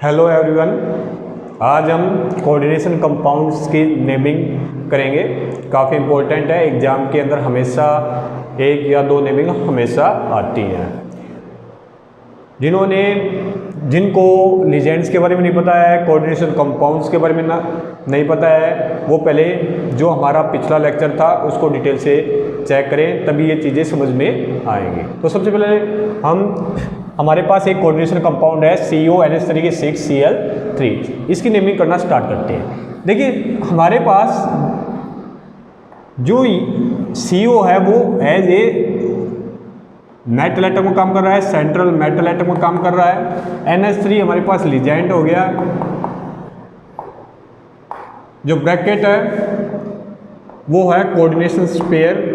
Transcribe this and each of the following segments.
Hello everyone, आज हम coordination compounds की नेमिंग करेंगे। काफ़ी इम्पोर्टेंट है, एग्ज़ाम के अंदर हमेशा एक या दो नेमिंग हमेशा आती हैं। जिनको लीजेंड्स के बारे में नहीं पता है, कोऑर्डिनेशन कंपाउंड्स के बारे में नहीं पता है, वो पहले जो हमारा पिछला लेक्चर था उसको डिटेल से चेक करें, तभी ये चीज़ें समझ में आएंगी। तो सबसे पहले हमारे पास एक कोऑर्डिनेशन कंपाउंड है CONH3 इसकी नेमिंग करना स्टार्ट करते हैं। देखिए हमारे पास जो CO है वो एज ए मेटल एटम का काम कर रहा है, सेंट्रल मेटल एटम का काम कर रहा है। NH3 हमारे पास लीजेंड हो गया। जो ब्रैकेट है वो है कोऑर्डिनेशन स्पेयर,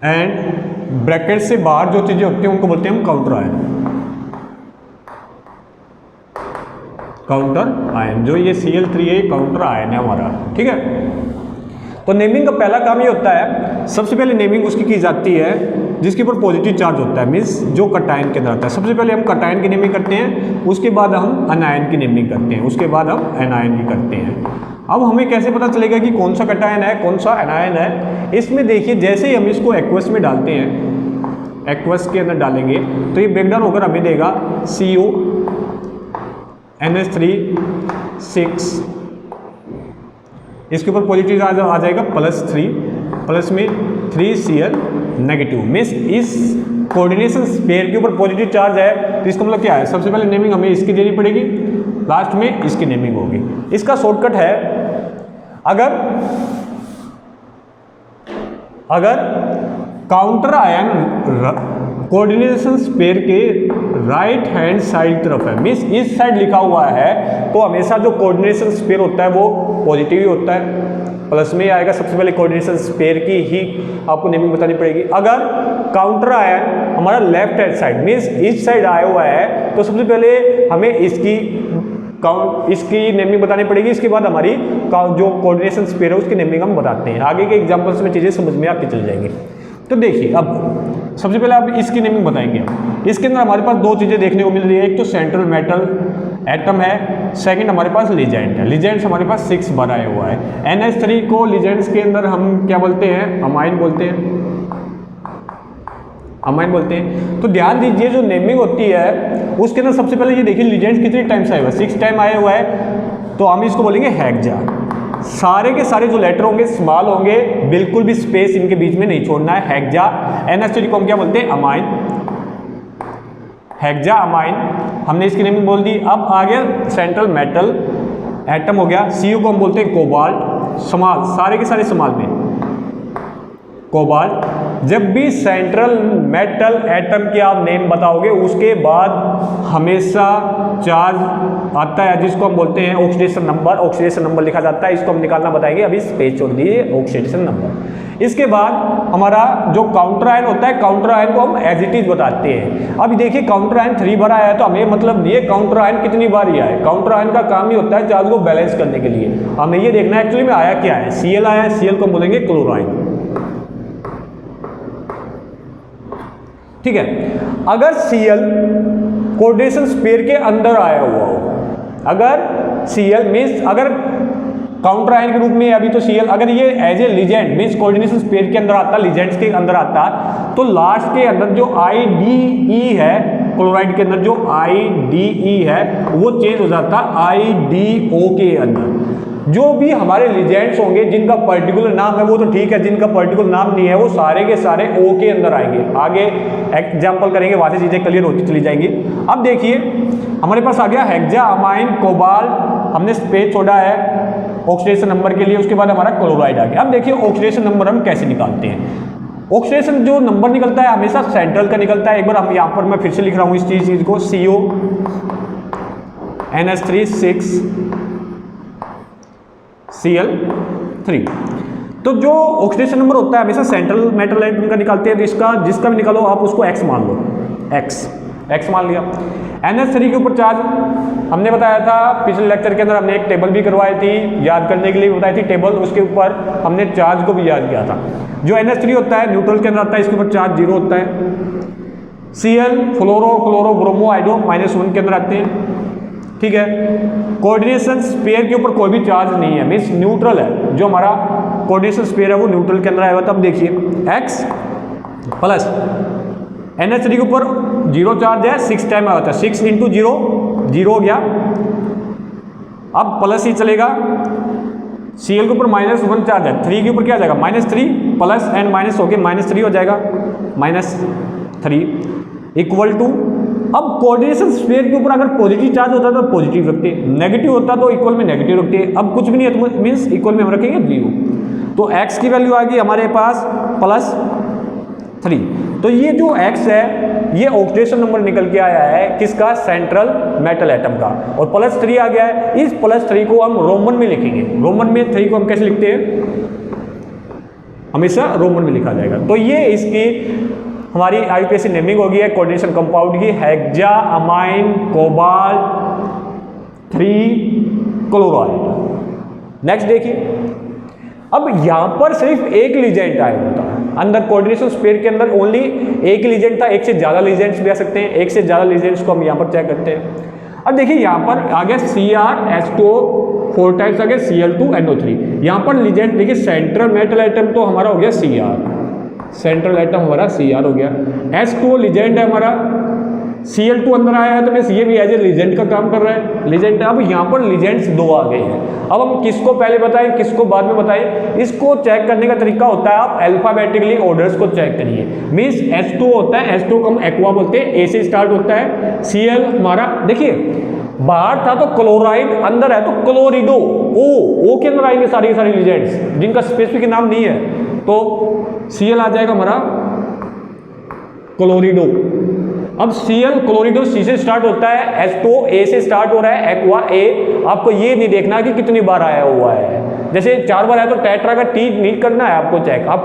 एंड ब्रैकेट से बाहर जो चीजें होती हैं उनको बोलते हैं हम काउंटर आयन। जो ये Cl3 है काउंटर आयन है हमारा, ठीक है। तो नेमिंग का पहला काम ये होता है, सबसे पहले नेमिंग उसकी की जाती है जिसके ऊपर पॉजिटिव चार्ज होता है, मीन्स जो कटायन के अंदर आता है। सबसे पहले हम कटायन की नेमिंग करते हैं, उसके बाद हम अनायन की नेमिंग करते हैं, उसके बाद हम एनायन की करते हैं। अब हमें कैसे पता चलेगा कि कौन सा कटायन है कौन सा एनायन है? इसमें देखिए, जैसे ही हम इसको एक्वस में डालते हैं, एक्वस के अंदर डालेंगे तो ये ब्रेकडाउन होकर हमें देगा CONH3 इसके ऊपर पॉजिटिव चार्ज आ जाएगा +3, प्लस में 3Cl नेगेटिव। मीन्स इस कोऑर्डिनेशन स्पेयर के ऊपर पॉजिटिव चार्ज है, तो इसका मतलब क्या है? सबसे पहले नेमिंग हमें इसकी देनी पड़ेगी, लास्ट में इसकी नेमिंग होगी। इसका शॉर्टकट है, अगर काउंटर आयन कोऑर्डिनेशन स्पेयर के राइट हैंड साइड तरफ है, मीन्स इस साइड लिखा हुआ है, तो हमेशा जो कोऑर्डिनेशन स्पेयर होता है वो पॉजिटिव ही होता है, प्लस में आएगा। सबसे पहले कोऑर्डिनेशन स्पेयर की ही आपको नेमिंग बतानी पड़ेगी। अगर काउंटर आयन हमारा लेफ्ट हैंड साइड मीन्स इस साइड आया हुआ है, तो सबसे पहले हमें इसकी नेमिंग बतानी पड़ेगी। इसके बाद हमारी जो कोऑर्डिनेशन स्पेयर है उसकी नेमिंग हम बताते हैं। आगे के एग्जांपल्स में चीज़ें समझ में आपकी चल जाएंगी। तो देखिए, अब सबसे पहले आप इसकी नेमिंग बताएंगे। इसके अंदर हमारे पास दो चीज़ें देखने को मिल रही है, एक तो सेंट्रल मेटल एटम है, सेकंड हमारे पास लीजेंड है। लीजेंड्स हमारे पास 6 बार आया हुआ है। NH3 को लीजेंड्स के अंदर हम क्या बोलते हैं? अमाइन बोलते हैं। तो ध्यान दीजिए, जो नेमिंग होती है उसके अंदर सबसे पहले ये देखिए लीजेंड्स कितने टाइम्स आए हुआ है, 6 टाइम आया हुआ है, तो हम इसको बोलेंगे हेक्सा। सारे के सारे जो लेटर होंगे स्मॉल होंगे, बिल्कुल भी स्पेस इनके बीच में नहीं छोड़ना है, हेक्सा। NH3 को हम क्या बोलते हैं? अमाइन, हेक्सा अमाइन, हमने इसकी नेमिंग बोल दी। अब आ गया सेंट्रल मेटल एटम हो गया, CO को हम बोलते हैं कोबाल्ट, स्मॉल, सारे के सारे स्मॉल में कोबाल्ट। जब भी सेंट्रल मेटल एटम की आप नेम बताओगे उसके बाद हमेशा चार्ज आता है जिसको हम बोलते हैं ऑक्सीडेशन नंबर। ऑक्सीडेशन नंबर लिखा जाता है, इसको हम निकालना बताएंगे, अभी स्पेस छोड़ दीजिए, ऑक्सीडेशन नंबर। इसके बाद हमारा जो काउंटर आयन होता है, काउंटर आयन को हम एज इट इज बताते हैं। अब देखिए काउंटर आयन 3 बार आया है, तो हमें मतलब नहीं है काउंटर आयन कितनी बार ही आया है। काउंटर आयन का काम ही होता है चार्ज को बैलेंस करने के लिए। हमें ये देखना है एक्चुअली में आया क्या है। Cl आया है, Cl को हम बोलेंगे क्लोराइड, ठीक है। अगर Cl कोऑर्डिनेशन स्पेयर के अंदर आया हुआ हो, अगर Cl मीन्स अगर काउंटर आयन के रूप में अभी तो Cl, अगर ये as a ligand means coordination sphere के अंदर आता, लीजेंड्स के अंदर आता, तो लास्ट के अंदर जो IDE है, क्लोराइड के अंदर जो IDE है वो चेंज हो जाता IDO के अंदर। जो भी हमारे लीजेंड्स होंगे जिनका पर्टिकुलर नाम है वो तो ठीक है, जिनका पर्टिकुलर नाम नहीं है वो सारे के सारे O के अंदर आएंगे। आगे एग्जांपल करेंगे, वहां से चीजें क्लियर होती चली जाएंगी। अब देखिए हमारे पास आ गया हेक्सा अमाइन कोबाल्ट, हमने स्पेस छोड़ा है ऑक्सीडेशन नंबर के लिए, उसके बाद हमारा क्लोराइड आ गया। अब देखिए ऑक्सीडेशन नंबर हम कैसे निकालते हैं। ऑक्सीडेशन जो नंबर निकलता है हमेशा सेंट्रल का निकलता है। एक बार हम यहाँ पर मैं फिर से लिख रहा हूँ इस चीज को, CONH3 Cl3। तो जो ऑक्सीडेशन नंबर होता है हमेशा सेंट्रल मेटल एटम का निकालते हैं, तो जिसका भी निकालो आप उसको X मान लो, x मान लिया। NH3 के ऊपर चार्ज हमने बताया था पिछले लेक्चर के अंदर, हमने एक टेबल भी करवाई थी, याद करने के लिए बताई थी टेबल, उसके ऊपर हमने चार्ज को भी याद किया था। जो NH3 होता है न्यूट्रल के अंदर आता है, इसके ऊपर चार्ज 0 होता है। Cl फ्लोरो क्लोरो ब्रोमो आइडो -1 के अंदर आते हैं, ठीक है। कोऑर्डिनेशन स्फीयर के ऊपर कोई भी चार्ज नहीं है, मीन्स न्यूट्रल है। जो हमारा कोऑर्डिनेशन स्फीयर है वो न्यूट्रल के अंदर आया हुआ। तब देखिए x प्लस NH3 के ऊपर 0 चार्ज है, 6 टाइम आता है, 6 × 0 0 हो गया। अब प्लस ही चलेगा। Cl के ऊपर -1 चार्ज है, 3 के ऊपर क्या आ जाएगा -3 प्लस एंड माइनस हो गया -3 हो जाएगा, -3 इक्वल टू। अब कोऑर्डिनेशन स्फीयर के ऊपर अगर पॉजिटिव चार्ज होता है तो पॉजिटिव रखते हैं, नेगेटिव होता तो इक्वल में नेगेटिव रखते हैं। अब कुछ भी नहीं है तो मीन्स इक्वल में हम रखेंगे 0। तो x की वैल्यू आ गई हमारे पास +3। तो ये जो x है ये ऑक्सीडेशन नंबर निकल के आया है किसका, सेंट्रल मेटल एटम का, और +3 आ गया है। इस +3 को हम रोमन में लिखेंगे। रोमन में 3 को हम कैसे लिखते हैं, हमेशा रोमन में लिखा जाएगा। तो ये इसकी हमारी IUPAC नेमिंग होगी है कोऑर्डिनेशन कंपाउंड की, hexa amine cobalt 3 chloride. Next देखिए, अब यहां पर सिर्फ एक लीजेंट आया होता है अंदर कोऑर्डिनेशन स्फीयर के अंदर, ओनली एक लीजेंट था। एक से ज्यादा लीजेंट्स भी आ सकते हैं, एक से ज्यादा लीजेंट्स को हम यहां पर चेक करते हैं। अब देखिए यहां पर आ गया CrH2 4 टाइम्स आ गया Cl2NO3। यहां पर लीजेंट देखिए सेंट्रल मेटल एटम तो हमारा हो गया Cr, सेंट्रल एटम हमारा Cr हो गया। H2 लीजेंड है हमारा, Cl2 अंदर आया है तो मीन्स ये भी एज ए लीजेंड का काम कर रहा है, लीजेंड। अब यहाँ पर लीजेंड्स 2 आ गए हैं। अब हम किसको पहले बताएं किसको बाद में बताएं, इसको चेक करने का तरीका होता है आप अल्फाबेटिकली ऑर्डर्स को चेक करिए। मीन्स H2 होता है, H2 को हम एक्वा बोलते हैं, A से स्टार्ट होता है। Cl हमारा देखिए बाहर था तो क्लोराइड, अंदर है तो क्लोरिडो, O के अंदर आएंगे सारी लीजेंड्स जिनका स्पेसिफिक नाम नहीं है। तो Cl आ जाएगा हमारा क्लोरिडो। अब Cl क्लोरिडो C से स्टार्ट होता है, H2 A से स्टार्ट हो रहा है, एक्वा A। आपको ये नहीं देखना कि कितनी बार आया हुआ है, जैसे 4 बार आया तो टेट्रा का T नहीं करना है आपको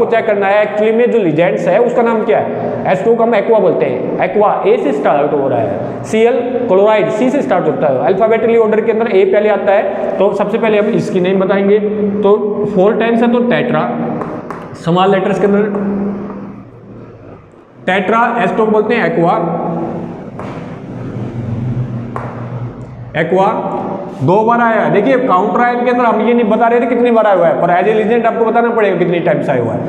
चेक करना है एक्चुअली में जो लीजेंड्स है उसका नाम क्या है। H2 को हम एक्वा बोलते हैं, एक्वा A से स्टार्ट हो रहा है। Cl क्लोराइड C से स्टार्ट होता है। अल्फाबेटिकली ऑर्डर के अंदर A पहले आता है, तो सबसे पहले हम इसकी नेम बताएंगे। तो 4 टाइम्स है तो टेट्रा, स्मॉल लेटर्स के अंदर टेट्रा। H2 को बोलते हैं एक्वा 2 बार आया है। देखिए काउंटर आयन के अंदर हम ये नहीं बता रहे थे कितनी बार आया हुआ है, पर एज ए लीजेंड आपको बताना पड़ेगा कितनी टाइम्स आया हुआ है।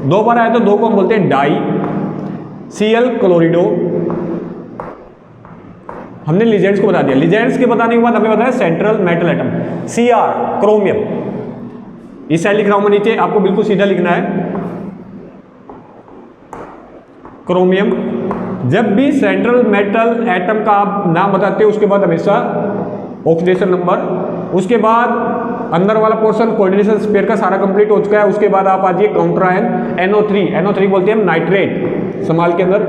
2 बार आया तो 2 को हम बोलते हैं डाई। Cl क्लोरिडो हमने लीजेंड्स को बता दिया। लीजेंड्स के बताने के बाद हमें बताया central metal atom Cr chromium. इस साइड लिख रहा हूं मैं नीचे, आपको बिल्कुल सीधा लिखना है क्रोमियम। जब भी सेंट्रल मेटल एटम का आप नाम बताते हो उसके बाद हमेशा ऑक्सीडेशन नंबर, उसके बाद अंदर वाला पोर्शन कोऑर्डिनेशन स्फीयर का सारा कंप्लीट हो चुका है। उसके बाद आप आ जाइए काउंटर आयन NO3 बोलते हैं नाइट्रेट, समाल के अंदर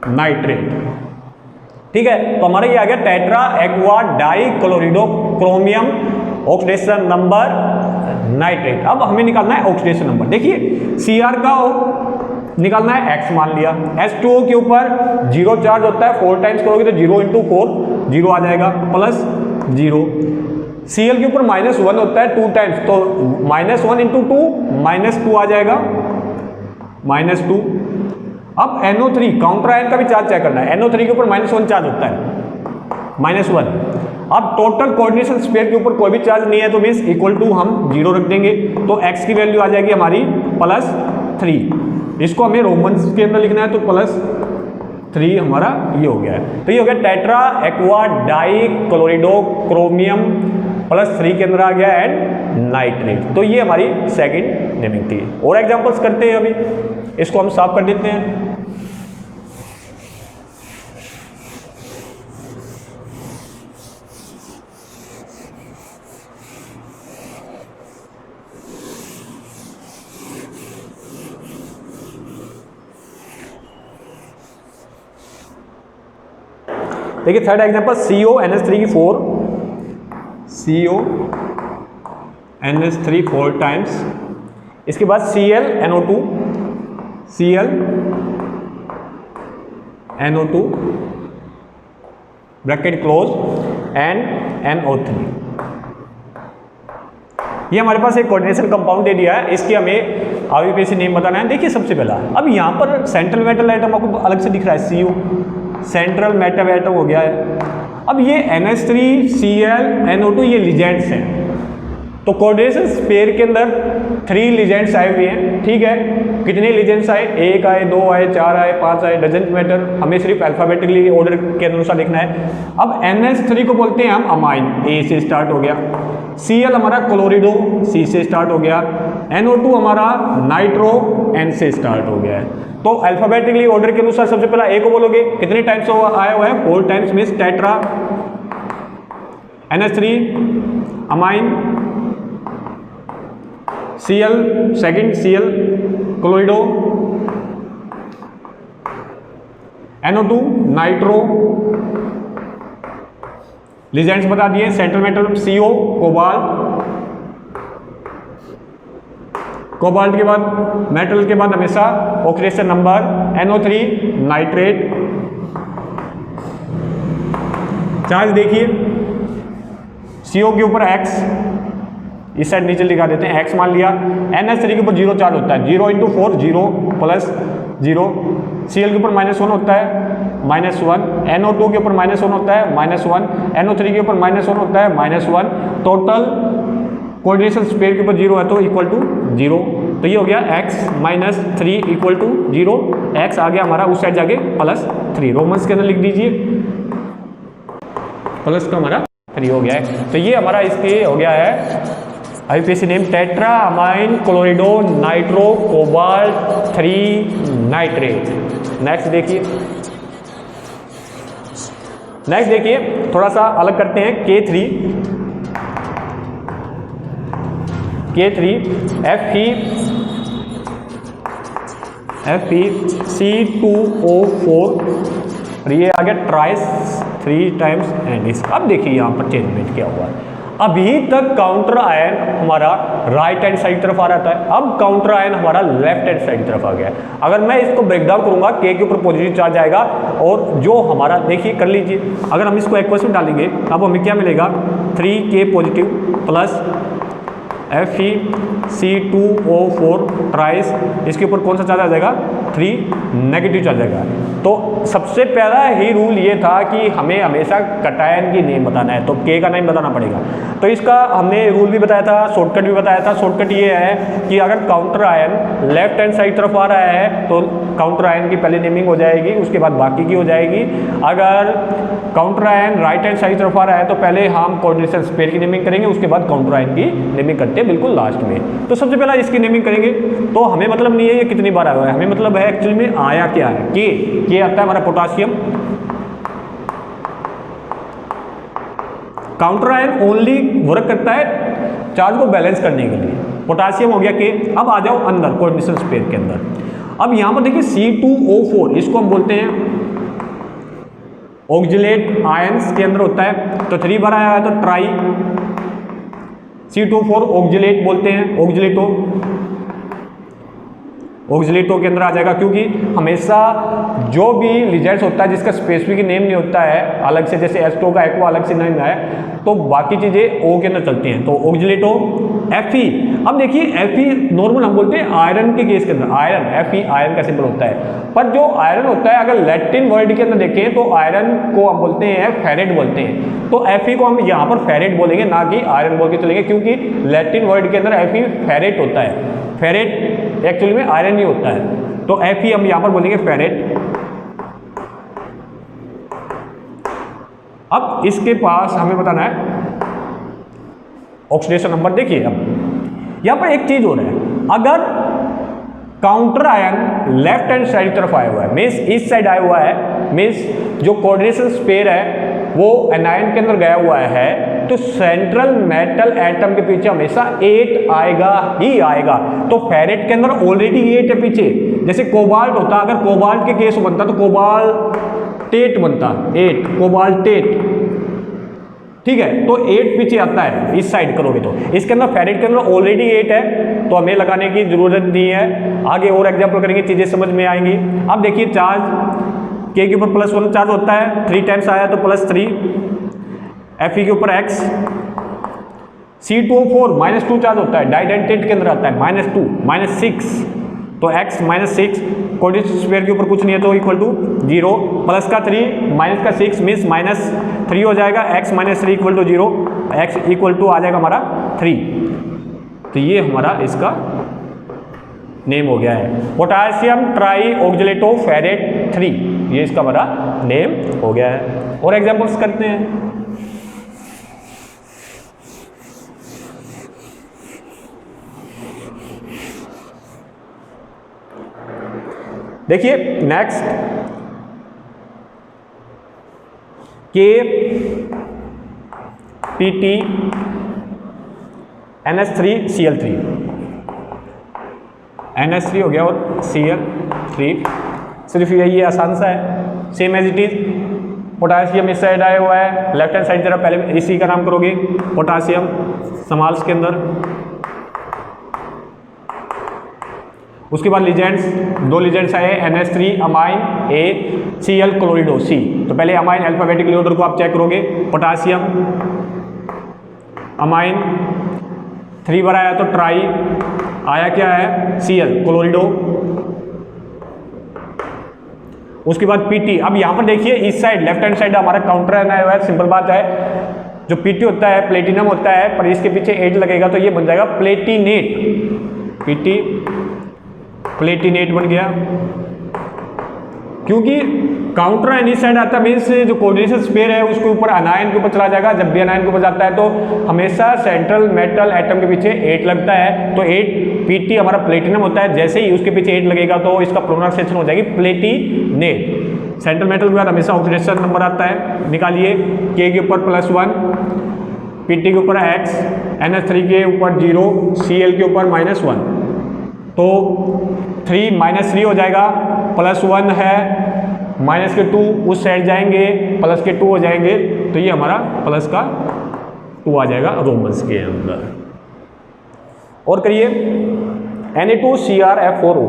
नाइट्रेट, ठीक है। तो हमारा ये आ गया tetra aqua di chlorido chromium oxidation number nitrate. अब हमें निकालना है ऑक्सीडेशन नंबर। देखिए Cr का निकालना है x मान लिया, H2O के ऊपर 0 चार्ज होता है, 4 टाइम्स करोगे तो 0 × 4 0 आ जाएगा प्लस 0। Cl के ऊपर -1 होता है 2 टाइम्स, तो -1 × 2 -2 आ जाएगा -2। अब NO3 काउंटर आयन का भी चार्ज चेक करना है। NO3 के ऊपर -1 चार्ज होता है, -1। अब टोटल कोऑर्डिनेशन स्फीयर के ऊपर कोई भी चार्ज नहीं है तो मीन्स इक्वल टू हम 0 रख देंगे, तो x की वैल्यू आ जाएगी हमारी +3। इसको हमें रोमन्स के अंदर लिखना है तो +3 हमारा ये हो गया है। तो ये हो गया tetra aqua di chlorido chromium +3 के अंदर आ गया एंड नाइट्रेट। तो ये हमारी सेकंड नेमिंग थी। और एग्जांपल्स करते हैं, अभी इसको हम साफ कर देते हैं। देखिए थर्ड एग्जांपल CONH3 की 4 CONH3 4 टाइम्स, इसके बाद ClNO2 Cl NO2 bracket close and NO3। ये हमारे पास एक कोऑर्डिनेशन कंपाउंड दे दिया है, इसकी हमें आईयूपीएसी नेम बताना है। देखिए सबसे पहला, अब यहाँ पर सेंट्रल मेटल एटम आपको अलग से दिख रहा है, CO सेंट्रल मेटल एटम हो गया है। अब ये NH3Cl NO2 ये लिजेंड्स हैं, तो कोऑर्डिनेशन पेयर के अंदर 3 लिजेंड्स आए हुए हैं, ठीक है। कितने लिजेंड्स आए, 1 आए, 2 आए, 4 आए, 5 आए, डजंट मैटर, हमें सिर्फ अल्फाबेटिकली ऑर्डर के अनुसार लिखना है। अब NH3 को बोलते हैं हम अमाइन, A से स्टार्ट हो गया। Cl हमारा क्लोरिडो, C से स्टार्ट हो गया। NO2 हमारा नाइट्रो, N से स्टार्ट हो गया है। तो अल्फाबेटिकली ऑर्डर के अनुसार सबसे पहला A को बोलोगे, कितने टाइम्स आया हुआ है, 4 times, means tetra. NH3 amine, Cl second Cl क्लोरिडो, NO2 nitro, legends बता दिए, central metal CO cobalt, cobalt के बाद मेटल के बाद हमेशा oxidation number, NO3 nitrate. Charge देखिए, CO के ऊपर X, इस साइड नीचे लिखा देते हैं, X मान लिया। NH3 के ऊपर 0 चार्ज होता है, 0 × 4 0 + 0। Cl के ऊपर -1 होता है, -1। NO2 के ऊपर -1 होता है, -1। NO3 के ऊपर -1 होता है, -1। टोटल कोऑर्डिनेशन पेयर के ऊपर 0 है तो इक्वल टू 0। तो ये हो गया X - 3 = 0। X आ गया हमारा उस साइड जाके +3, रोमन्स के अंदर लिख दीजिए, प्लस का हमारा 3 हो गया है। तो ये हमारा इसके हो गया है IUPAC name, tetra amine chlorido nitro cobalt 3 nitrate. Next देखिए, थोड़ा सा अलग करते हैं। K3 FeC2O4, और ये आ गया ट्राइस 3 टाइम्स एंडिस। अब देखिए यहाँ पर चेंजमेंट क्या हुआ है। अभी तक काउंटर आयन हमारा राइट हैंड साइड तरफ आ रहा था, अब काउंटर आयन हमारा लेफ्ट हैंड साइड तरफ आ गया। अगर मैं इसको ब्रेक डाउन करूंगा, K के ऊपर पॉजिटिव चार्ज आएगा, और जो हमारा देखिए कर लीजिए, अगर हम इसको एक्वस में डालेंगे, अब हमें क्या मिलेगा, 3K पॉजिटिव प्लस FeC2O4 ट्राइस, इसके ऊपर कौन सा चार्ज आ जाएगा, 3 नेगेटिव चार्ज आएगा। तो सबसे पहला ही रूल ये था कि हमें हमेशा कटायन की नेम बताना है, तो K का नेम बताना पड़ेगा। तो इसका हमने रूल भी बताया था, शॉर्टकट भी बताया था। शॉर्टकट ये है कि अगर counter ion left hand side तरफ आ रहा है तो काउंटर आयन की पहले नेमिंग हो जाएगी, उसके बाद बाकी की हो जाएगी। अगर counter ion right hand side तरफ आ रहा है तो पहले हम कोऑर्डिनेशन पेयर की नेमिंग करेंगे, उसके बाद काउंटर आयन की नेमिंग करते हैं बिल्कुल लास्ट में। तो सबसे पहला इसकी नेमिंग करेंगे। तो हमें मतलब नहीं है ये कितनी बार आया है, हमें मतलब है एक्चुअली में आया क्या है। के आता है हमारा potassium. Counter ion only work करता है चार्ज को बैलेंस करने के लिए। पोटासियम हो गया के। अब आ जाओ अंदर कोऑर्डिनेशन पेयर के अंदर। अब यहां पर देखिए C2O4, इसको हम बोलते हैं ऑक्जिलेट आयंस के अंदर होता है। तो 3 बार आया है तो ट्राई, C2O4 ऑक्जिलेट बोलते हैं, ऑक्जिलेटो के अंदर आ जाएगा, क्योंकि हमेशा जो भी लिजेंड्स होता है जिसका स्पेसिफिक नेम नहीं होता है अलग से, जैसे एस्टो का एक्वा अलग से नेम है, तो बाकी चीजें O के अंदर चलती हैं। तो ऑक्जिलेटो। Fe, अब देखिए Fe नॉर्मल हम बोलते हैं आयरन के केस के अंदर, आयरन Fe आयरन का सिंबल होता है। पर जो आयरन होता है अगर लैटिन वर्ड के अंदर देखें तो आयरन को हम बोलते हैं फेरेट बोलते हैं। तो Fe को हम यहाँ पर फेरेट बोलेंगे, ना कि आयरन बोल के चलेंगे, क्योंकि लैटिन वर्ड के अंदर Fe फेरेट होता है। फेरेट एक्चुअली में आयरन नहीं होता है, तो Fe हम यहाँ पर बोलेंगे फेरेट। अब इसके पास हमें बताना है ऑक्सीडेशन नंबर। देखिए अब यहां पर एक चीज हो रहा है, अगर counter ion left hand side तरफ आया हुआ है, मीन्स इस साइड आया हुआ है, मीन्स जो कोऑर्डिनेशन पेयर है वो एनायन के अंदर गया हुआ है, तो सेंट्रल मेटल एटम के पीछे हमेशा 8 आएगा ही आएगा। तो फेरेट के अंदर ऑलरेडी 8 है पीछे। जैसे कोबाल्ट होता, अगर कोबाल्ट के केस बनता तो कोबाल्टेट बनता, 8 कोबाल्टेट, ठीक है। तो 8 पीछे आता है इस साइड करोगे तो। इसके अंदर फेरेट के अंदर ऑलरेडी 8 है, तो हमें लगाने की जरूरत नहीं है। आगे और एग्जांपल करेंगे, चीजें समझ में आएंगी। अब देखिए चार्ज के ऊपर +1 चार्ज होता है, 3 टाइम्स आया तो +3, Fe के ऊपर x, C2O4 -2 चार्ज होता है, डाइडेंटेट के अंदर आता है, -2 -6, तो x -6, कोऑर्डिनेट स्फीयर के ऊपर कुछ नहीं है तो इक्वल टू 0, +3 -6 मीन्स -3 हो जाएगा, x -3 equal to 0, x equal to आ जाएगा हमारा 3। तो ये हमारा इसका नेम हो गया है, पोटासियम ट्राई ऑक्जेलेटो फेरेट 3, ये इसका हमारा नेम हो गया है। और एग्जांपल्स करते हैं। देखिए नेक्स्ट KPT NH3Cl3, NH3 हो गया और Cl3, सिर्फ यही आसान सा है, same as it is. Potassium इस साइड आया हुआ है, लेफ्ट हैंड साइड जरा पहले इसी का नाम करोगे, पोटासियम समाल्स के अंदर। उसके बाद लीजेंड्स, 2 लीजेंड्स आए, NH3 amine A, Cl क्लोरिडो C। तो पहले अमाइन अल्फाबेटिकली ऑर्डर को आप चेक करोगे, पोटासियम अमाइन 3 बार आया तो ट्राई, आया क्या है Cl क्लोरिडो। उसके बाद PT। अब यहां पर देखिए इस साइड लेफ्ट हैंड साइड हमारा काउंटर आया हुआ है, सिंपल बात है, जो PT होता है प्लेटिनम होता है, पर इसके पीछे 8 लगेगा तो ये बन जाएगा प्लेटिनेट, PT प्लेटिनेट बन गया, क्योंकि काउंटर आयन इस साइड आता है, मीन्स जो कोऑर्डिनेशन स्फीयर है उसके ऊपर अनायन के ऊपर चला जाएगा। जब भी अनायन के ऊपर जाता है तो हमेशा सेंट्रल मेटल एटम के पीछे 8 लगता है, तो 8 PT हमारा प्लेटिनम होता है, जैसे ही उसके पीछे 8 लगेगा तो इसका प्रोनाउंसिएशन हो जाएगी प्लेटिनेट। सेंट्रल मेटल के बाद हमेशा ऑक्सीडेशन नंबर आता है, निकालिए, K के ऊपर +1, PT के ऊपर x, NH3 के ऊपर 0, Cl के ऊपर -1, तो 3 -3 हो जाएगा, +1 है, -2 उस साइड जाएंगे, +2 हो जाएंगे, तो ये हमारा +2 आ जाएगा रोमन्स के अंदर। और करिए Na2CrF4O,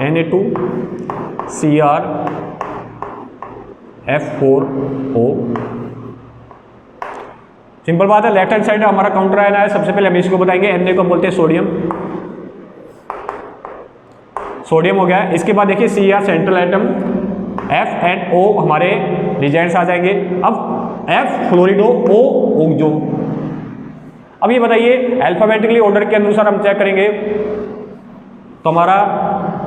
Na2CrF4O, सिंपल बात है, लेफ्ट हैंड साइड हमारा काउंटर आयन है, सबसे पहले हम इसको बताएंगे, Na को बोलते हैं सोडियम, सोडियम हो गया। इसके बाद देखिए Cr central atom, F and O हमारे लीजेंड्स आ जाएंगे। अब F फ्लोरिडो, O ओक्जो। अब ये बताइए अल्फाबेटिकली ऑर्डर के अनुसार हम चेक करेंगे तो हमारा,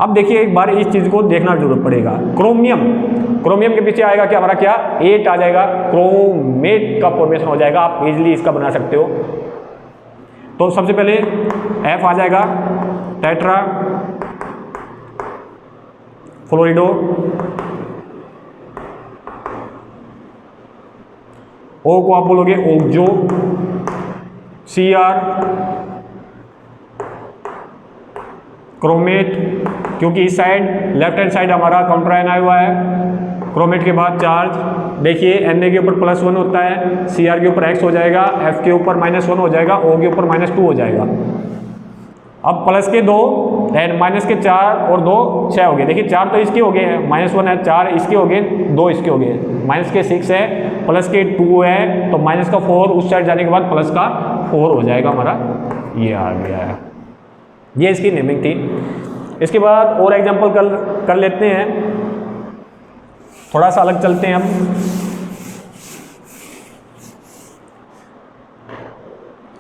अब देखिए एक बार इस चीज को देखना जरूरत पड़ेगा। क्रोमियम, क्रोमियम के पीछे आएगा क्या हमारा, क्या 8 आ जाएगा, क्रोमेट का फॉर्मेशन हो जाएगा, आप इजीली इसका बना सकते हो। तो सबसे पहले F आ जाएगा, टेट्रा फ्लोरिडो, O को आप बोलोगे ओक्जो, Cr क्रोमेट, क्योंकि इस साइड लेफ्ट हैंड साइड हमारा काउंटर आयन आया हुआ है। क्रोमेट के बाद चार्ज, देखिए Na के ऊपर +1 होता है, Cr के ऊपर x हो जाएगा, F के ऊपर -1 हो जाएगा, O के ऊपर -2 हो जाएगा। अब प्लस के 2 एंड माइनस के 4 और 2 6 हो गए। देखिए 4 तो इसके हो गए हैं, -1 है, 4 इसके हो गए, 2 इसके हो गए, माइनस के 6 है, प्लस के 2 है, तो माइनस का 4 उस साइड जाने के बाद प्लस का 4 हो जाएगा हमारा, ये आ गया है। ये इसकी नेमिंग थी। इसके बाद और एग्जांपल कर लेते हैं, थोड़ा सा अलग चलते हैं हम।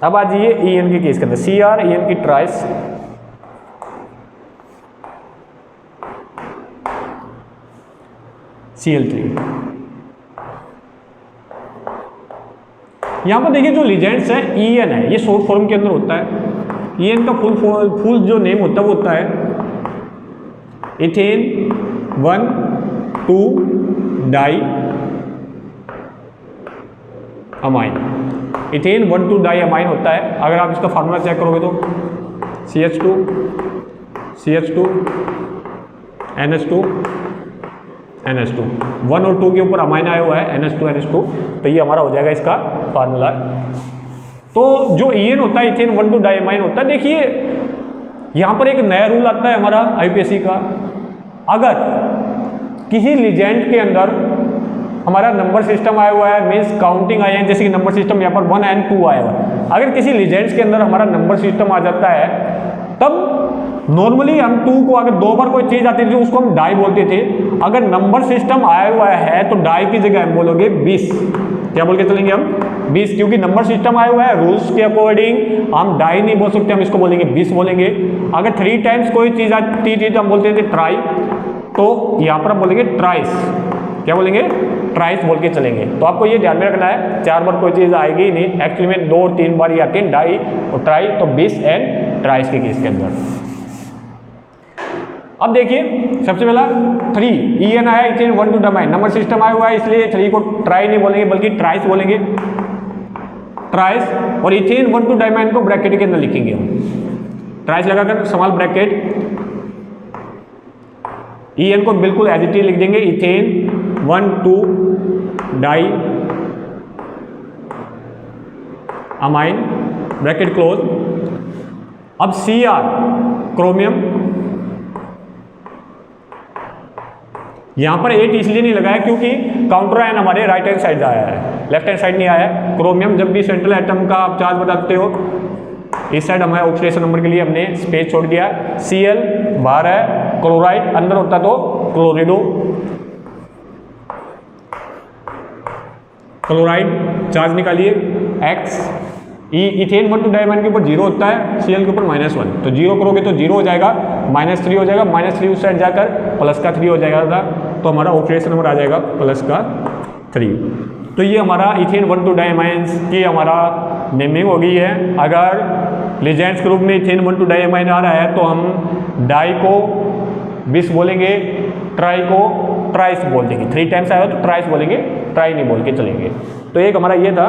अब आ जाइए EN के केस के अंदर, Cr EN की ट्राइस, Cl3। यहां पर देखिए जो लीजेंड्स है EN है, ये शॉर्ट फॉर्म के अंदर होता है। EN का फुल जो नेम होता है वो होता है इथेन 1,2-डाई अमाइन। इथेन 1,2-डाई अमाइन होता है। अगर आप इसका फार्मूला चेक करोगे तो CH2 NH2 NH2, 1 और 2 के ऊपर अमाइन आया हुआ है NH2, तो ये हमारा हो जाएगा इसका फार्मूला। तो जो EN होता है इथेन 1,2-डाई अमाइन होता है। देखिए यहाँ पर एक नया रूल आता है हमारा IUPAC का, अगर किसी लीजेंड के अंदर हमारा नंबर सिस्टम आया हुआ है, मीन्स काउंटिंग आई है, जैसे कि नंबर सिस्टम यहाँ पर 1 and 2 आया हुआ है। अगर किसी लीजेंड्स के अंदर हमारा नंबर सिस्टम आ जाता है, तब नॉर्मली हम 2 को अगर 2 बार कोई चीज़ आती थी उसको हम डाई बोलते थे। अगर नंबर सिस्टम आया हुआ है तो डाई की जगह हम बोलोगे 20। क्या बोल के चलेंगे हम? 20, क्योंकि नंबर सिस्टम आया हुआ है, रूल्स के अकॉर्डिंग हम डाई नहीं बोल सकते, हम इसको बोलेंगे 20 बोलेंगे। अगर 3 टाइम्स कोई चीज़ आती थी तो हम बोलते थे ट्राई, तो यहाँ पर हम बोलेंगे ट्राइस। क्या बोलेंगे? ट्राइस बोल के चलेंगे। तो आपको ये ध्यान में रखना है, 4 बार कोई चीज़ आएगी ही नहीं, एक्चुअली में 2 और 3 बार ही आती है, डाई और ट्राई, तो 20 एंड ट्राइस के केस के अंदर। अब देखिए सबसे पहला 3 EN आया, इथेन 1 टू डमाइन, नंबर सिस्टम आया हुआ है इसलिए 3 को ट्राई नहीं बोलेंगे बल्कि ट्राइस बोलेंगे, ट्राइस। और इथेन 1 टू डायमाइन को ब्रैकेट के अंदर लिखेंगे हम, ट्राइस लगाकर स्मॉल ब्रैकेट, EN को बिल्कुल एज इट इज लिख देंगे, ethane 1 two di amine bracket close. अब Cr क्रोमियम, यहां पर 8 इसलिए नहीं लगाया क्योंकि काउंटर आयन हमारे राइट हैंड साइड आया है, लेफ्ट हैंड साइड नहीं आया है। क्रोमियम जब भी सेंट्रल एटम का आप चार्ज बताते हो, इस साइड हमारे ऑक्सीडेशन नंबर के लिए हमने स्पेस छोड़ दिया। Cl बाहर है, क्लोराइड अंदर होता तो क्लोरिडो, क्लोराइड चार्ज निकालिए X। इथेन 1 टू डायमाइन के ऊपर 0 होता है, Cl के ऊपर -1, तो 0 करोगे तो 0 हो जाएगा, -3 हो जाएगा, -3 उस साइड जाकर +3 हो जाएगा, तो हमारा ऑक्सीडेशन नंबर आ जाएगा +3। तो ये हमारा इथेन 1 टू डायमाइंस की हमारा नेमिंग हो गई है। अगर लीजेंड्स के रूप में इथेन 1 टू डायमाइन आ रहा है तो हम डाई को 20 बोलेंगे, ट्राई को ट्राइस बोल देंगे। 3 टाइम्स आया तो ट्राइस बोलेंगे, ट्राई नहीं बोल के चलेंगे। तो एक हमारा ये था,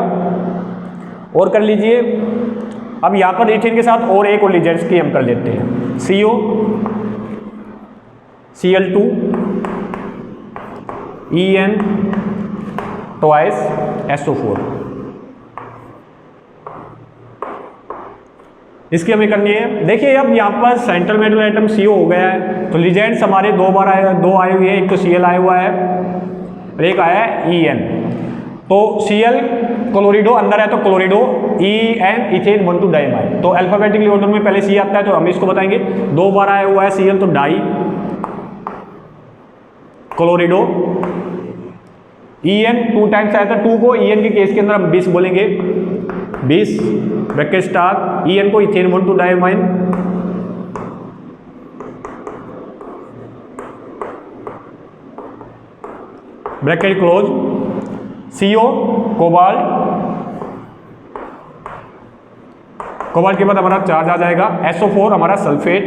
और कर लीजिए। अब यहाँ पर इथेन के साथ और एक और लीजेंड्स की हम कर लेते हैं, CO, Cl2, En twice SO4। इसकी हमें करनी है। देखिए अब यहाँ पर सेंट्रल मेटल एटम CO हो गया है, तो लीजेंड्स हमारे 2 बार आए, 2 आए हुए हैं, एक तो Cl आया हुआ है और एक आया है En। तो Cl क्लोरिडो अंदर है तो क्लोरिडो, En इथेन 1 टू डायमाइन, तो अल्फाबेटिकली ऑर्डर में पहले C आता है तो हम इसको बताएंगे। 2 बार आया हुआ है Cl तो डाई, क्लोरिडो। En 2 टाइम्स आया था, 2 को En के केस के अंदर हम 20 बोलेंगे, 20 ब्रैकेट स्टार, En को ethane 1 two diamine, bracket close. CO cobalt, cobalt के बाद हमारा चार्ज आ जाएगा। SO4 हमारा सल्फेट।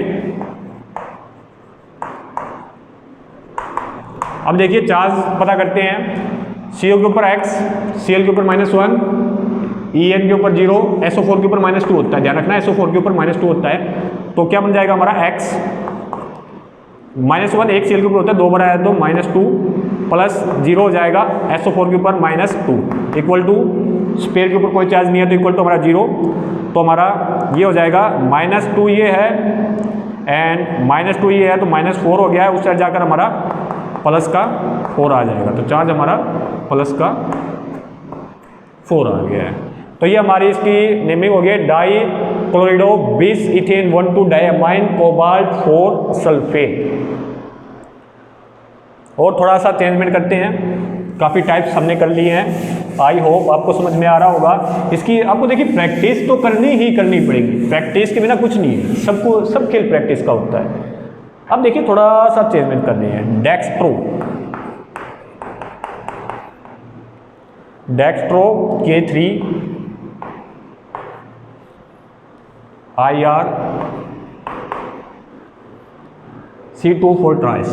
अब देखिए चार्ज पता करते हैं, CO के ऊपर X, Cl के ऊपर -1, En के ऊपर 0, SO4 के ऊपर -2 होता है, ध्यान रखना SO4 के ऊपर -2 होता है। तो क्या बन जाएगा हमारा X, -1 एक Cl के ऊपर होता है, 2 बार आया तो -2 प्लस 0 हो जाएगा SO4 के ऊपर -2 इक्वल टू स्पेयर के ऊपर कोई चार्ज नहीं है तो इक्वल टू हमारा 0। तो हमारा ये हो जाएगा -2 ये है एंड -2 ये है तो -4 हो गया है, उस साइड जाकर हमारा +4 आ जाएगा। तो चार्ज हमारा +4 आ गया है। तो ये हमारी इसकी नेमिंग हो गई, di chlorido 20 ethane 1 two diamine cobalt 4 sulphate. और थोड़ा सा चेंजमेंट करते हैं, काफ़ी टाइप्स हमने कर लिए हैं, आई होप आपको समझ में आ रहा होगा। इसकी आपको देखिए प्रैक्टिस तो करनी ही करनी पड़ेगी, प्रैक्टिस के बिना कुछ नहीं है, सब खेल प्रैक्टिस का होता है। अब देखिए थोड़ा सा चेंजमेंट करनी है। Dextro K3 IR C2 ट्राइस।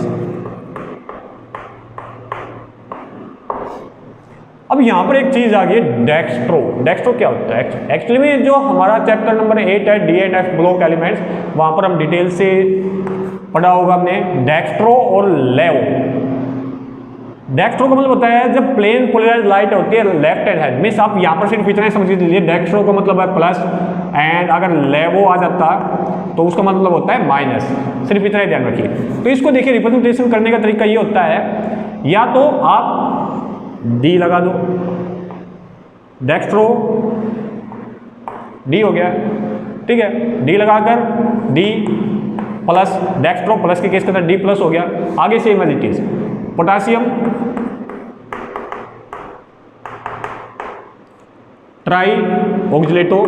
अब यहाँ पर एक चीज़ आ गई डेक्स्ट्रो। डेक्स्ट्रो क्या होता है? एक्चुअली में जो हमारा चैप्टर नंबर 8 है D&F ब्लॉक एलिमेंट्स, वहाँ पर हम डिटेल से पढ़ा होगा हमने डेक्स्ट्रो और लेवो। डेक्स्ट्रो का मतलब होता है जब प्लेन पोलराइज्ड लाइट होती है लेफ्ट हैंड साइड, मीन्स आप यहाँ पर सिर्फ इतना समझ लीजिए डेक्स्ट्रो का मतलब है प्लस, एंड अगर लेवो आ जाता तो उसका मतलब होता है माइनस, सिर्फ इतना ही ध्यान रखिए। तो इसको देखिए रिप्रेजेंटेशन करने का तरीका ये होता है, या तो आप डी लगा दो, डेक्स्ट्रो डी हो गया, ठीक है, डी लगाकर डी प्लस, डेक्स्ट्रो प्लस के केस के अंदर डी प्लस हो गया। आगे same as it is, potassium tri oxalato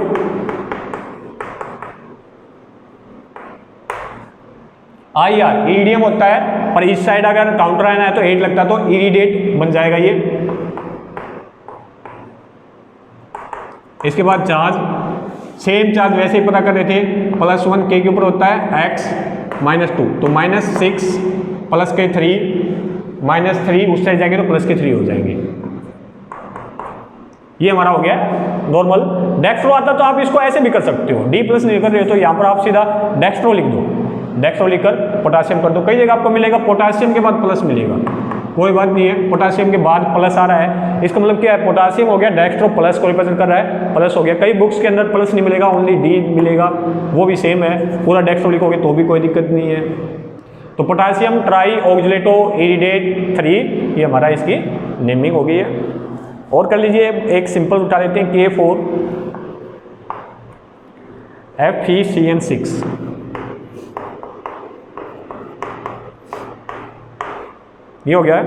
IR iridium होता है, पर इस साइड अगर काउंटर आयन है तो 8 लगता है, तो इरिडेट बन जाएगा ये। इसके बाद चार्ज, सेम चार्ज वैसे ही पता कर रहे थे, +1 K के ऊपर होता है x -2, तो -6 + के 3 -3 उस साइड जाएंगे तो +3 हो जाएंगे। ये हमारा हो गया नॉर्मल। डेक्स्ट्रो आता तो आप इसको ऐसे भी कर सकते हो, D प्लस नहीं कर रहे हो तो यहाँ पर आप सीधा डेक्स्ट्रो लिख दो, डेक्स्ट्रो लिखकर पोटासियम कर दो। कई जगह आपको मिलेगा पोटासियम के बाद प्लस मिलेगा, कोई बात नहीं है, पोटासियम के बाद प्लस आ रहा है, इसका मतलब क्या है, पोटासियम हो गया, डेक्स्ट्रो प्लस को रिप्रेजेंट कर रहा है, प्लस हो गया। कई बुक्स के अंदर प्लस नहीं मिलेगा, ओनली डी मिलेगा, वो भी सेम है, पूरा डेक्स्ट्रो लिखोगे तो भी कोई दिक्कत नहीं है। तो पोटासियम ट्राई ऑक्सलेटो इरिडेट 3, ये हमारा इसकी नेमिंग हो गई है। और कर लीजिए एक सिंपल उठा लेते हैं, K4 FeCN6, ये हो गया है।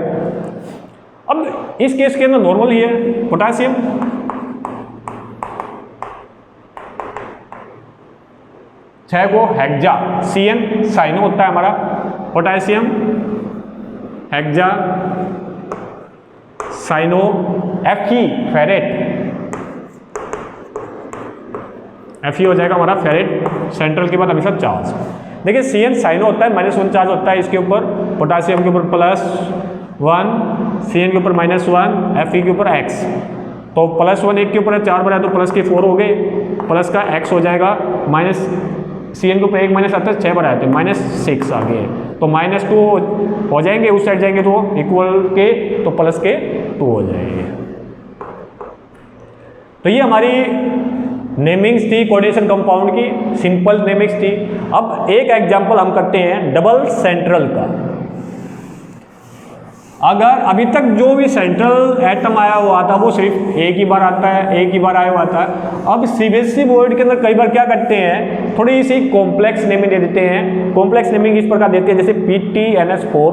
अब इस केस के अंदर नॉर्मल ही है, पोटासियम छह को हेक्सा, CN साइनो होता है हमारा, potassium hexa cyano, Fe ferrate, Fe हो जाएगा हमारा फेरेट, सेंट्रल के बाद हमेशा चार्ज। देखिए CN साइनो होता है, -1 चार्ज होता है इसके ऊपर, पोटासियम के ऊपर +1, CN के ऊपर -1, Fe के ऊपर x, तो +1 1 के ऊपर है, 4 पर है तो प्लस के 4 हो गए, प्लस का x हो जाएगा, माइनस CN के ऊपर 1 माइनस आता है, 6 पर आते हैं, -6 आ गए, तो -2 हो जाएंगे, उस साइड जाएंगे तो इक्वल के, तो प्लस के 2 हो जाएंगे। तो ये हमारी नेमिंग्स थी कोऑर्डिनेशन कंपाउंड की, सिंपल नेमिंग्स थी। अब एक एग्जांपल हम करते हैं डबल सेंट्रल का। अगर अभी तक जो भी सेंट्रल एटम आया हुआ था वो सिर्फ एक ही बार आता है, एक ही बार आया हुआ था। अब CBSE बोर्ड के अंदर कई बार क्या करते हैं, थोड़ी सी कॉम्प्लेक्स नेमिंग दे देते हैं। कॉम्प्लेक्स नेमिंग इस प्रकार देते हैं, जैसे PTNS4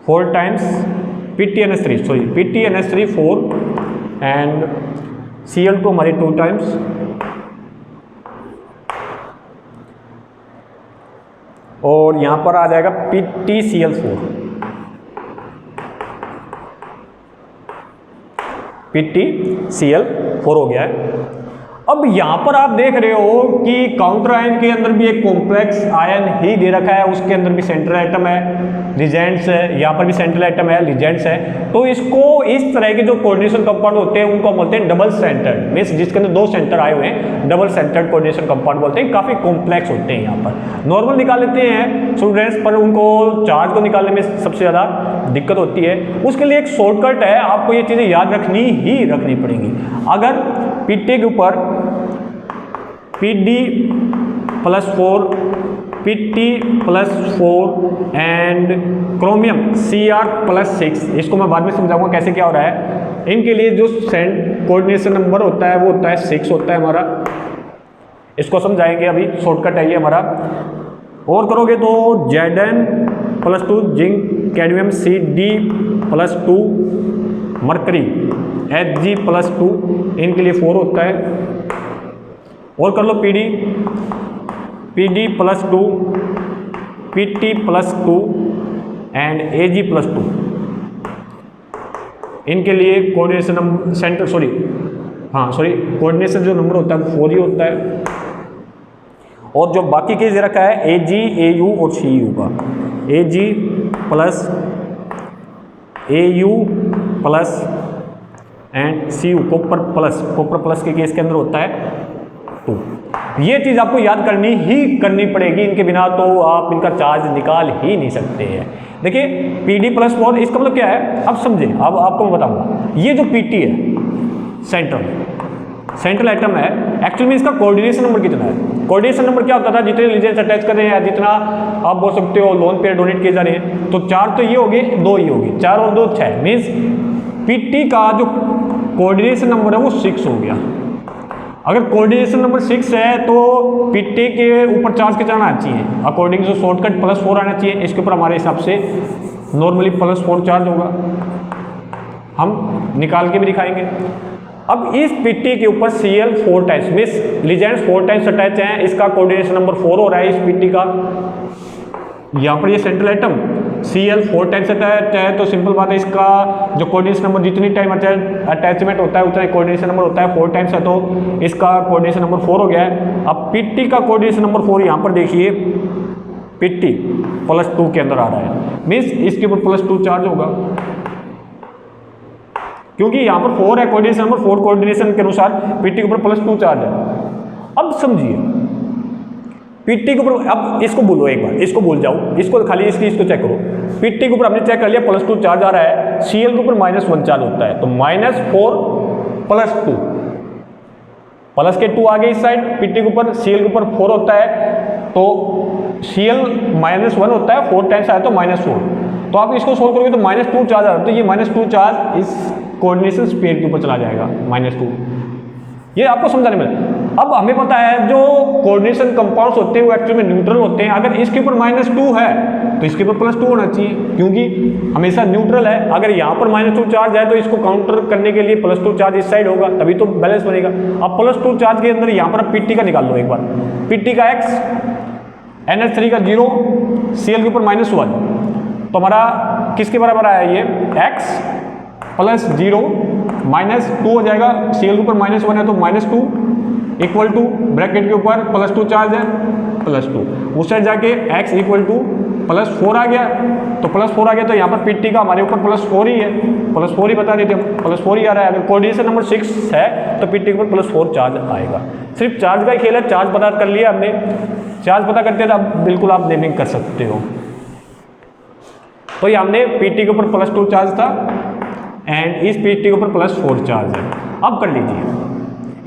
4 times, PTNS3 4 and Cl2 हमारी 2 टाइम्स, और यहां पर आ जाएगा PTCl4, PTCl4 हो गया है। अब यहां पर आप देख रहे हो कि काउंटर आयन के अंदर भी एक कॉम्प्लेक्स आयन ही दे रखा है, उसके अंदर भी सेंट्रल एटम है, लिजेंड्स है, यहाँ पर भी सेंट्रल एटम है, लिजेंड्स है। तो इसको इस तरह के जो कोऑर्डिनेशन कंपाउंड होते हैं उनको बोलते हैं डबल सेंटर्ड, मींस जिसके अंदर 2 सेंटर आए हुए हैं, डबल सेंटर्ड कोऑर्डिनेशन कंपाउंड बोलते हैं। काफी कॉम्प्लेक्स होते हैं। यहाँ पर नॉर्मल निकाल लेते हैं स्टूडेंट्स, पर उनको चार्ज को निकालने में सबसे ज्यादा दिक्कत होती है। उसके लिए एक शॉर्टकट है, आपको ये चीजें याद रखनी पड़ेंगी। अगर PT के ऊपर PD+4, PT+4 and chromium Cr+6, इसको मैं बाद में समझाऊंगा कैसे क्या हो रहा है। इनके लिए जो कोऑर्डिनेशन नंबर होता है वो होता है 6 होता है हमारा, इसको समझाएंगे अभी, शॉर्टकट है ये हमारा। और करोगे तो Zn+2 zinc cadmium Cd+2 mercury Hg+2, इनके लिए 4 होता है। और कर लो PD+2 PT+2 एंड Ag+2, इनके लिए कोऑर्डिनेशन सेंटर कोऑर्डिनेशन जो नंबर होता है वो 4 ही होता है। और जो बाकी केस दे रखा है Ag, Au और Cu का, Ag+Au+ and Cu copper plus के केस के अंदर होता है 2। ये चीज आपको याद करनी पड़ेगी, इनके बिना तो आप इनका चार्ज निकाल ही नहीं सकते हैं। देखिए PD+4, इसका मतलब क्या है अब समझे, अब आपको मैं बताऊंगा। ये जो PT है सेंट्रल एटम है, एक्चुअली में इसका कोऑर्डिनेशन नंबर कितना है? कोऑर्डिनेशन नंबर क्या होता था, जितने लीजेंड्स अटैच कर रहे हैं या जितना आप बोल सकते हो लोन पेयर डोनेट किए जा रहे हैं, तो 4 तो ये होगी, 2 ये होगी, 4 और 2 6, मीन्स पीटी का जो कोऑर्डिनेशन नंबर है वो 6 हो गया। अगर कोऑर्डिनेशन नंबर 6 है तो पीटी के ऊपर चार्ज कितना आना चाहिए? अकॉर्डिंग टू शॉर्टकट +4 आना चाहिए। इसके ऊपर हमारे हिसाब से नॉर्मली +4 चार्ज होगा, हम निकाल के भी दिखाएंगे। अब इस पीटी के ऊपर Cl 4 times means legends 4 times attach हैं, इसका कोऑर्डिनेशन नंबर 4 हो रहा है इस पीटी का। यहाँ पर ये central atom Cl 4 times attach है, तो सिंपल बात है, इसका जो कोऑर्डिनेशन नंबर जितनी टाइम अटैचमेंट होता है उतना कोऑर्डिनेशन नंबर होता है, 4 टाइम्स है, तो इसका कोऑर्डिनेशन नंबर 4 हो गया है। अब पीटी का कोऑर्डिनेशन नंबर 4 यहाँ पर देखिए, पीटी +2 के अंदर आ रहा है, मीन्स इसके ऊपर +2 चार्ज होगा, क्योंकि यहाँ पर 4 है कोऑर्डिनेशन नंबर 4, कोऑर्डिनेशन के अनुसार पीटी के ऊपर +2 चार्ज है। अब समझिए पीटी के ऊपर, अब इसको बोलो एक बार, इसको भूल जाओ, इसको खाली इसको चेक करो। पीटी के ऊपर हमने चेक कर लिया +2 चार्ज आ रहा है, Cl के ऊपर -1 चार्ज होता है, तो -4 +2 प्लस के 2 आ गए इस साइड, पीटी के ऊपर Cl के ऊपर 4 होता है, तो Cl -1 होता है, 4 टाइम्स आया तो -4, तो आप इसको सोल्व करोगे तो -2 चार्ज आ रहा है, तो ये -2 चार्ज इस कोऑर्डिनेशन स्पेयर के ऊपर चला जाएगा, -2। ये आपको समझाने में। अब हमें पता है जो कोऑर्डिनेशन कंपाउंड्स होते हैं वो एक्चुअली में न्यूट्रल होते हैं। अगर इसके ऊपर -2 है तो इसके ऊपर +2 होना चाहिए, क्योंकि हमेशा न्यूट्रल है। अगर यहाँ पर -2 चार्ज है तो इसको काउंटर करने के लिए +2 चार्ज इस साइड होगा, तभी तो बैलेंस बनेगा। अब +2 चार्ज के अंदर यहाँ पर पीटी का निकाल लो एक बार, पीटी का x, NH3 का 0, Cl के ऊपर -1, तो हमारा किसके बराबर आया ये, x + 0 -2 हो जाएगा, Cl के ऊपर -1 है तो -2 इक्वल टू ब्रैकेट के ऊपर +2 चार्ज है, +2 उस साइड जाके x इक्वल टू +4 आ गया, तो +4 आ गया, तो यहाँ पर पीटी का हमारे ऊपर +4 ही है, +4 ही बता देते हम, +4 ही आ रहा है। अगर कोऑर्डिनेशन नंबर 6 है तो पीटी के ऊपर +4 चार्ज आएगा। सिर्फ चार्ज का ही खेल है, चार्ज पता कर लिया हमने, चार्ज पता करते हैं तो अब बिल्कुल आप नेमिंग कर सकते हो। तो ये हमने पीटी के ऊपर +2 चार्ज था एंड इस पीटी के ऊपर +4 चार्ज है। अब कर लीजिए,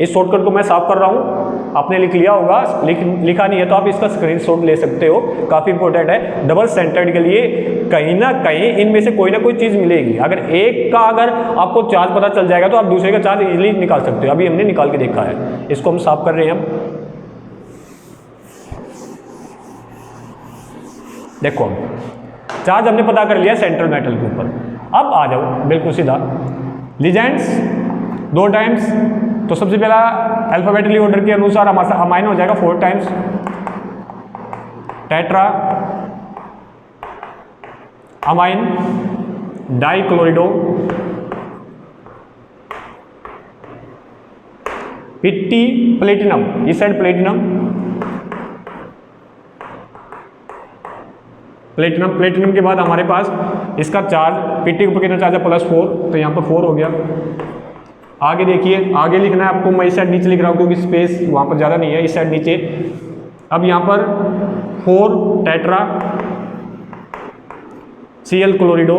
इस शॉर्टकट को मैं साफ कर रहा हूँ, आपने लिख लिया होगा, लिखा नहीं है तो आप इसका स्क्रीनशॉट ले सकते हो, काफ़ी इंपॉर्टेंट है। डबल सेंटर्ड के लिए कहीं ना कहीं इनमें से कोई ना कोई चीज़ मिलेगी। अगर एक का अगर आपको चार्ज पता चल जाएगा तो आप दूसरे का चार्ज इजीली निकाल सकते हो। अभी हमने निकाल के देखा है, इसको हम साफ कर रहे हैं। हम देखो चार्ज हमने पता कर लिया सेंट्रल मेटल के ऊपर। अब आ जाओ बिल्कुल सीधा, लीजेंड्स 2 टाइम्स, तो सबसे पहला अल्फाबेटिकली ऑर्डर के अनुसार हमारा अमाइन हो जाएगा 4 times, tetra amine डाइक्लोरिडो, PT platinum, इस साइड प्लेटिनम, प्लेटिनम के बाद हमारे पास इसका चार्ज, पीटी के ऊपर कितना चार्ज है +4, तो यहाँ पर 4 हो गया। आगे देखिए, आगे लिखना है आपको, मैं इस साइड नीचे लिख रहा हूँ क्योंकि स्पेस वहाँ पर ज़्यादा नहीं है, इस साइड नीचे। अब यहाँ पर 4 टेट्रा Cl क्लोरिडो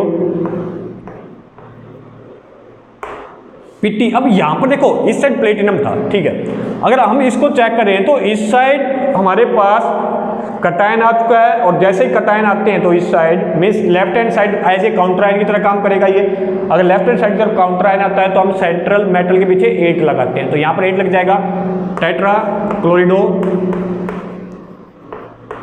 पीटी। अब यहाँ पर देखो इस साइड प्लेटिनम था, ठीक है, अगर हम इसको चेक करें तो इस साइड हमारे पास कटायन आ चुका है, और जैसे ही कटायन आते हैं तो इस side means left hand side as a counter ion की तरह काम करेगा ये। अगर लेफ्ट हैंड साइड की तरफ काउंटर आयन आता है तो हम सेंट्रल मेटल के पीछे 8 लगाते हैं, तो यहाँ पर 8 लग जाएगा, टेट्रा क्लोरिडो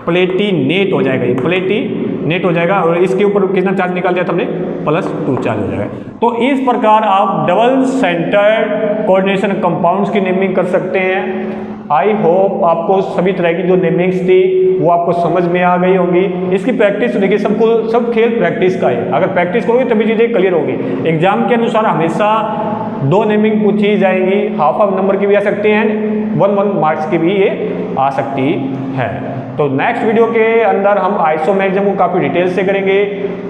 प्लेटिनेट हो जाएगा, ये प्लेटिनेट हो जाएगा, और इसके ऊपर कितना चार्ज निकाल दिया था हमने, +2 चार्ज हो जाएगा। तो इस प्रकार आप डबल सेंटर्ड कोऑर्डिनेशन कंपाउंड्स की नेमिंग कर सकते हैं। आई होप आपको सभी तरह की जो नेमिंग्स थी वो आपको समझ में आ गई होंगी। इसकी प्रैक्टिस देखिए, सब खेल प्रैक्टिस का है, अगर प्रैक्टिस करोगे तभी चीज़ें क्लियर होगी। एग्जाम के अनुसार हमेशा 2 नेमिंग पूछी जाएंगी, ½ नंबर की भी आ सकती हैं, 1 मार्क्स की भी ये आ सकती है। तो नेक्स्ट वीडियो के अंदर हम आइसोमेरिज्म को काफ़ी डिटेल से करेंगे,